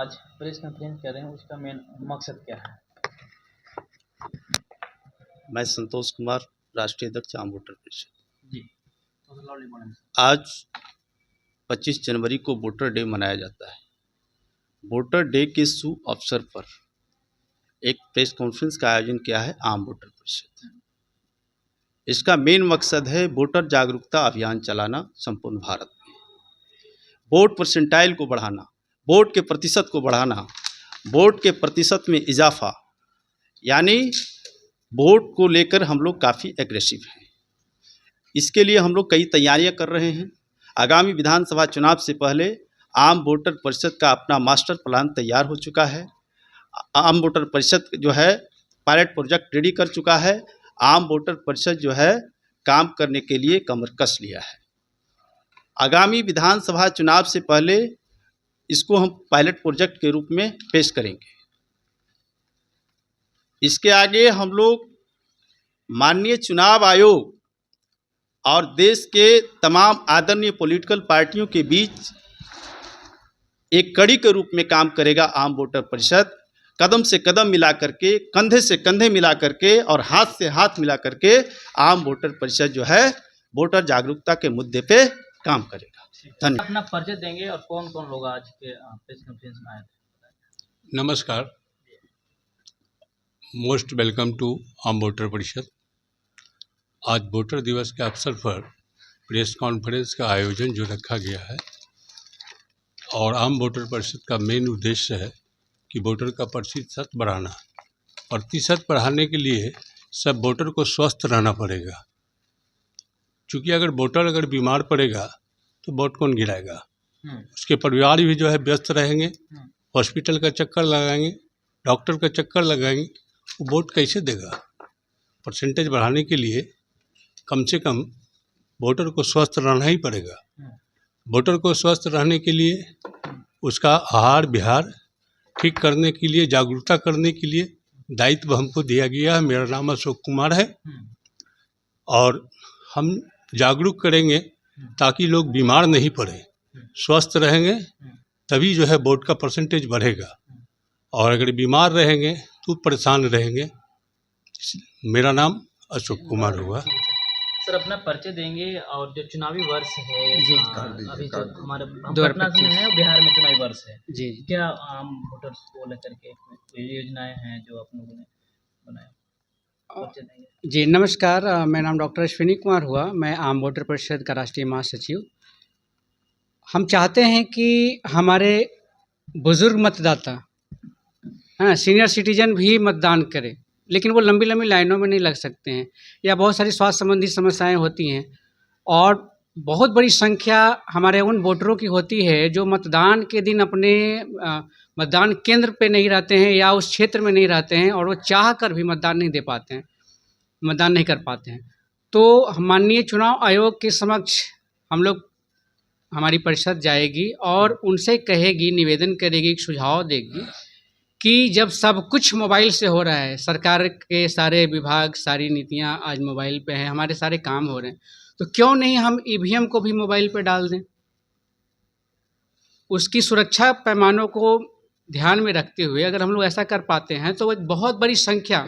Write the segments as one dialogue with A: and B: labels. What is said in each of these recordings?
A: आज press conference कर रहे हैं, उसका मेन मकसद क्या है?
B: मैं संतोष कुमार, राष्ट्रीय अध्यक्ष आम वोटर परिषद।
A: जी, तो लाउडली बोलें।
B: आज 25 जनवरी को वोटर डे मनाया जाता है। वोटर डे के शुभ अवसर पर एक प्रेस कॉन्फ्रेंस का आयोजन किया है आम वोटर परिषद। इसका मेन मकसद है वोटर जागरूकता अभियान चलाना संपूर्ण भारत में, वोट परसेंटाइल को बढ़ाना, वोट के प्रतिशत को बढ़ाना, वोट के प्रतिशत में इजाफा, यानी वोट को लेकर हम लोग काफ़ी एग्रेसिव हैं। इसके लिए हम लोग कई तैयारियां कर रहे हैं। आगामी विधानसभा चुनाव से पहले आम वोटर परिषद का अपना मास्टर प्लान तैयार हो चुका है। आम वोटर परिषद जो है पायलट प्रोजेक्ट रेडी कर चुका है। आम वोटर परिषद जो है काम करने के लिए कमर कस लिया है। आगामी विधानसभा चुनाव से पहले इसको हम पायलट प्रोजेक्ट के रूप में पेश करेंगे। इसके आगे हम लोग माननीय चुनाव आयोग और देश के तमाम आदरणीय पॉलिटिकल पार्टियों के बीच एक कड़ी के रूप में काम करेगा आम वोटर परिषद। कदम से कदम मिला करके, कंधे से कंधे मिला करके और हाथ से हाथ मिला करके आम वोटर परिषद जो है वोटर जागरूकता के मुद्दे पे काम करेगा। धन्यवाद।
A: अपना परिचय देंगे और कौन कौन लोग आज के प्रेस कॉन्फ्रेंस में आए थे?
C: नमस्कार, मोस्ट वेलकम टू आम वोटर परिषद। आज वोटर दिवस के अवसर पर प्रेस कॉन्फ्रेंस का आयोजन जो रखा गया है और आम वोटर परिषद का मेन उद्देश्य है कि वोटर का प्रतिशत बढ़ाना। प्रतिशत बढ़ाने के लिए सब वोटर को स्वस्थ रहना पड़ेगा, क्योंकि अगर वोटर बीमार पड़ेगा तो वोट कौन गिराएगा? उसके परिवार भी जो है व्यस्त रहेंगे, हॉस्पिटल का चक्कर लगाएंगे, डॉक्टर का चक्कर लगाएंगे, वो वोट कैसे देगा? परसेंटेज बढ़ाने के लिए कम से कम वोटर को स्वस्थ रहना ही पड़ेगा। वोटर को स्वस्थ रहने के लिए उसका आहार विहार ठीक करने के लिए, जागरूकता करने के लिए दायित्व हमको दिया गया है। मेरा नाम अशोक कुमार है और हम जागरूक करेंगे ताकि लोग बीमार नहीं पड़े, स्वस्थ रहेंगे तभी जो है वोट का परसेंटेज बढ़ेगा, और अगर बीमार रहेंगे तो परेशान रहेंगे। मेरा नाम अशोक कुमार हुआ।
A: सर, अपना परिचय देंगे और जो चुनावी वर्ष है अभी जो हमारे पटना में है, बिहार में चुनावी वर्ष है जी, क्या आम वोटर्स को लेकर के कोई योजनाएं हैं जो आप लोगों ने बनाया? परिचय देंगे।
D: जी नमस्कार, मेरा नाम डॉक्टर अश्विनी कुमार हुआ। मैं आम वोटर परिषद का राष्ट्रीय महासचिव। हम चाहते हैं कि हमारे बुजुर्ग मतदाता, सीनियर सिटीजन भी मतदान करें, लेकिन वो लंबी लंबी लाइनों में नहीं लग सकते हैं, या बहुत सारी स्वास्थ्य संबंधी समस्याएं होती हैं, और बहुत बड़ी संख्या हमारे उन वोटरों की होती है जो मतदान के दिन अपने मतदान केंद्र पे नहीं रहते हैं या उस क्षेत्र में नहीं रहते हैं, और वो चाह कर भी मतदान नहीं दे पाते हैं, मतदान नहीं कर पाते हैं। तो माननीय चुनाव आयोग के समक्ष हम लोग, हमारी परिषद जाएगी और उनसे कहेगी, निवेदन करेगी, सुझाव देगी कि जब सब कुछ मोबाइल से हो रहा है, सरकार के सारे विभाग, सारी नीतियां आज मोबाइल पे हैं, हमारे सारे काम हो रहे हैं, तो क्यों नहीं हम ईवीएम को भी मोबाइल पे डाल दें? उसकी सुरक्षा पैमानों को ध्यान में रखते हुए अगर हम लोग ऐसा कर पाते हैं तो एक बहुत बड़ी संख्या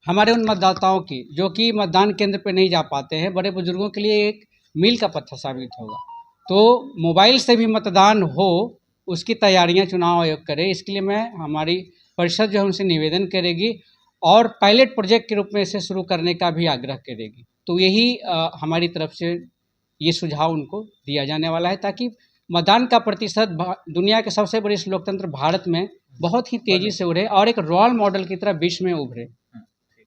D: हमारे उन मतदाताओं की जो कि मतदान केंद्र पे नहीं जा पाते हैं, बड़े बुजुर्गों के लिए एक मील का पत्थर साबित होगा। तो मोबाइल से भी मतदान हो, उसकी तैयारियां चुनाव आयोग करे। इसके लिए हमारी परिषद जो है उनसे निवेदन करेगी और पायलट प्रोजेक्ट के रूप में इसे शुरू करने का भी आग्रह करेगी। तो यही हमारी तरफ से ये सुझाव उनको दिया जाने वाला है, ताकि मतदान का प्रतिशत दुनिया के सबसे बड़े लोकतंत्र भारत में बहुत ही तेज़ी से उभरे और एक रोल मॉडल की तरह विश्व में उभरे।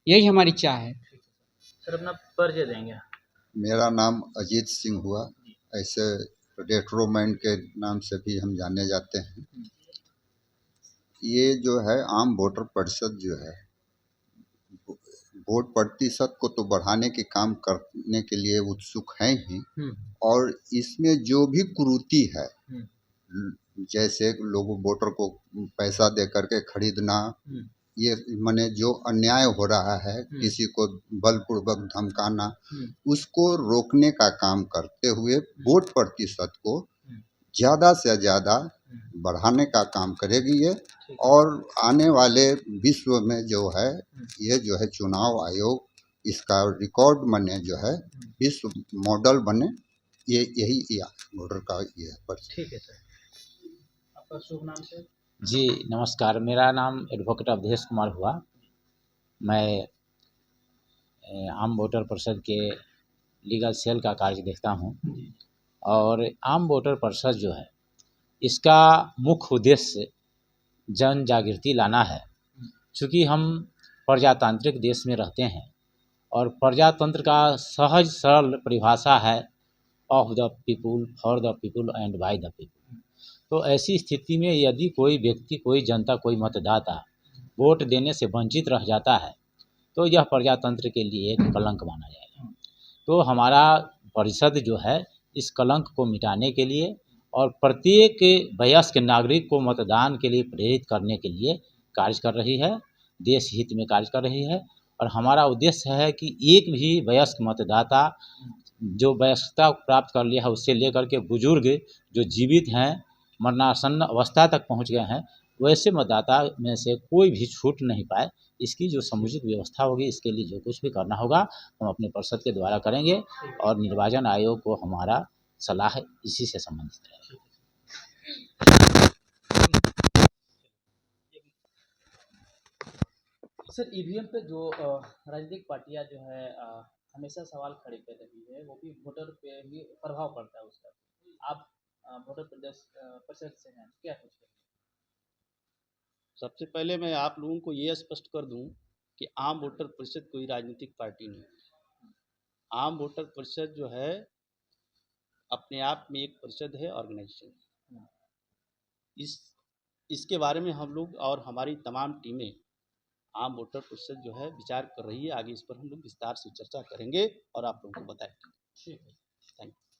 D: यही हमारी चाह है।
A: सर, अपना परिचय देंगे।
E: मेरा नाम अजीत सिंह हुआ, ऐसे रेट्रोमैन के नाम से भी हम जाने जाते हैं। ये जो है आम वोटर परिषद जो है वोट प्रतिशत को तो बढ़ाने के काम करने के लिए उत्सुक हैं ही, और इसमें जो भी कुरीति है, जैसे लोगों वोटर को पैसा दे करके खरीदना, ये माने जो अन्याय हो रहा है, किसी को बलपूर्वक धमकाना, उसको रोकने का काम करते हुए वोट प्रतिशत को ज़्यादा से ज़्यादा बढ़ाने का काम करेगी ये। और आने वाले विश्व में जो है ये जो है चुनाव आयोग इसका रिकॉर्ड बने, जो है विश्व मॉडल बने, ये यही वोटर का ये है।
A: ठीक है सर, आपका शुभ नाम सर?
F: जी नमस्कार, मेरा नाम एडवोकेट अवधेश कुमार हुआ। मैं आम वोटर परिषद के लीगल सेल का कार्य देखता हूँ। और आम वोटर परिषद जो है इसका मुख्य उद्देश्य जन जागृति लाना है। चूँकि हम प्रजातांत्रिक देश में रहते हैं और प्रजातंत्र का सहज सरल परिभाषा है of the people, for the people and by the people. तो ऐसी स्थिति में यदि कोई व्यक्ति, कोई जनता, कोई मतदाता वोट देने से वंचित रह जाता है तो यह प्रजातंत्र के लिए एक कलंक माना जाएगा। तो हमारा परिषद जो है इस कलंक को मिटाने के लिए और प्रत्येक वयस्क नागरिक को मतदान के लिए प्रेरित करने के लिए कार्य कर रही है, देश हित में कार्य कर रही है। और हमारा उद्देश्य है कि एक भी वयस्क मतदाता जो वयस्कता प्राप्त कर लिया है उससे लेकर के बुजुर्ग जो जीवित हैं, मरणासन्न अवस्था तक पहुंच गए हैं, वैसे मतदाता में से कोई भी छूट नहीं पाए। इसकी जो समुचित व्यवस्था होगी, इसके लिए जो कुछ भी करना होगा हम अपने परिषद के द्वारा करेंगे और निर्वाचन आयोग को हमारा सलाह इसी से संबंधित है।
A: सर ईवीएम पे जो राजनीतिक पार्टियां जो है हमेशा सवाल खड़े कर रही है, वो भी वोटर पे भी प्रभाव पड़ता है उसका। आप वोटर परिषद से हैं, क्या कुछ कहेंगे?
B: सबसे पहले मैं आप लोगों को ये स्पष्ट कर दूं कि आम वोटर परिषद कोई राजनीतिक पार्टी नहीं है। आम वोटर परिषद जो है अपने आप में एक परिषद है, ऑर्गेनाइजेशन है। इसके बारे में हम लोग और हमारी तमाम टीमें आम वोटर परिषद जो है विचार कर रही है। आगे इस पर हम लोग विस्तार से चर्चा करेंगे और आप लोगों को बताएंगे।
A: ठीक है,
B: थैंक यू।